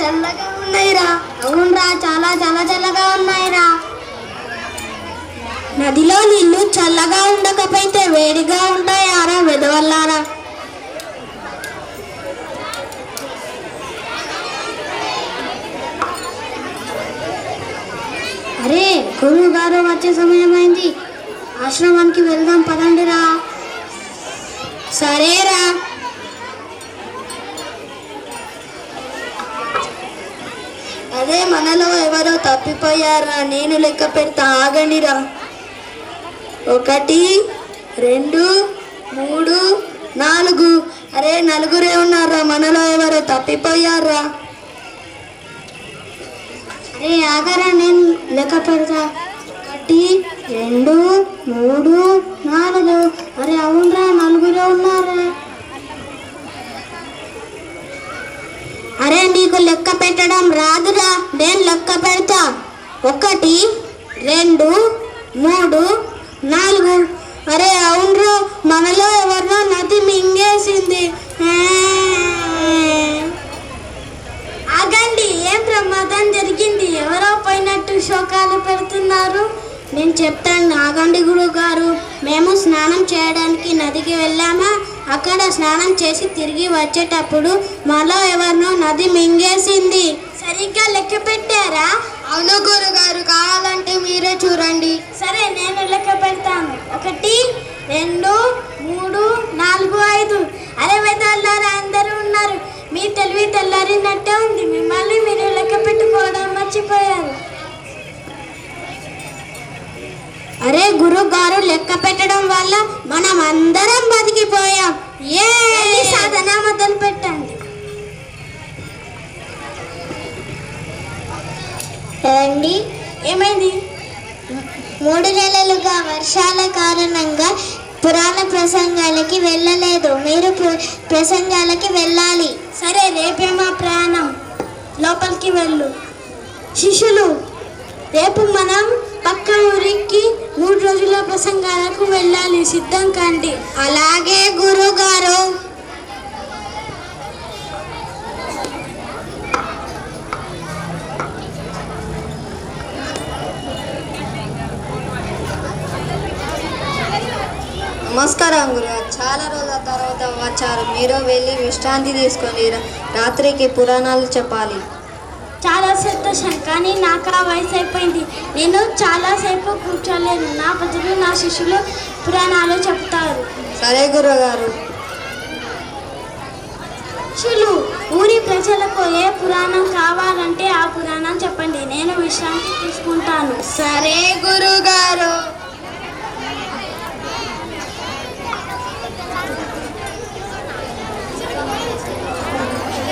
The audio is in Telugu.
చల్లగా ఉన్నాయిరా. అవునరా, చాలా చాలా చల్లగా ఉన్నాయిరా. నదిలో నీళ్లు చల్లగా ఉండకపోతే వేడిగా ఉంటాయారా వెదవల్లారా? అరే గురువు గారు వచ్చే సమయం అయింది, ఆశ్రమానికి వెళ్దాం పదండిరా. సరేరా. అదే మనలో ఎవరో తప్పిపోయారా, నేను లెక్క పెడతా, ఆగండిరా. 1 2 3 4. అరే నలుగురే ఉన్నారా, మనలో ఎవరో తప్పిపోయారా. అరే ఆగరా, నేను లెక్క పెడతా. 1 2 3 4. అరే అవునరా, నలుగురే ఉన్నారా. అరే నీకు లెక్క పెట్టడం రాదురా, నేను లెక్క పెడతా. 1 2 3 4. అరే అవునరా, మనలో ఎవరినో నది మింగేసింది. ఆగండి, ఏం ప్రమాదం జరిగింది? ఎవరో పోయినట్టు శోకాలు పెడుతున్నారు. నేను చెప్తాను, ఆగండి గురువు గారు. మేము స్నానం చేయడానికి నదికి వెళ్ళామా, అక్కడ స్నానం చేసి తిరిగి వచ్చేటప్పుడు మాలో ఎవరినో నది మింగేసింది. సరిగ్గా లెక్క పెట్టారా? అవును గురుగారు, కావాలంటే మీరే చూడండి. సరే నేను లెక్క పెడతాను. 1 2 3 4 5. అరే వెదల్లారా, అందరూ ఉన్నారు. మీ తెలివి తెల్లారినట్టే ఉంది, మిమ్మల్ని మీరు లెక్క పెట్టుకోవడం మర్చిపోయారు. అరే గురువు గారు, లెక్క పెట్టడం వల్ల మనం అందరం బతికిపోయాం. ఏ సాధన మొదలు పెట్టండి. ఏమండి, ఏమైంది? 3 నెలలుగా వర్షాల కారణంగా పురాణ ప్రసంగాలకి వెళ్ళలేదు. మీరు ప్రసంగాలకి వెళ్ళాలి. సరే, రేపే మా ప్రయాణం. లోపలికి వెళ్ళు. శిష్యులు, రేపు మనం పక్క ఊరికి 3 రోజుల ప్రసంగాలకు వెళ్ళాలి, సిద్ధం కండి. అలాగే గురుగారు. నమస్కారం గురుగారు, చాలా రోజుల తర్వాత వచ్చారు. మీరు వెళ్ళి విశ్రాంతి తీసుకొని రాత్రికి పురాణాలు చెప్పాలి. చాలా సంతోషం, కానీ నాకు ఆ వయసు అయిపోయింది. నేను చాలాసేపు కూర్చోలేను. నా బదులు నా శిష్యులు పురాణాలు చెప్తారు. సరే గురుగారు. శిష్యులు, ఊరి ప్రజలకు ఏ పురాణం కావాలంటే ఆ పురాణం చెప్పండి, నేను విశ్రాంతి తీసుకుంటాను. సరే గురుగారు.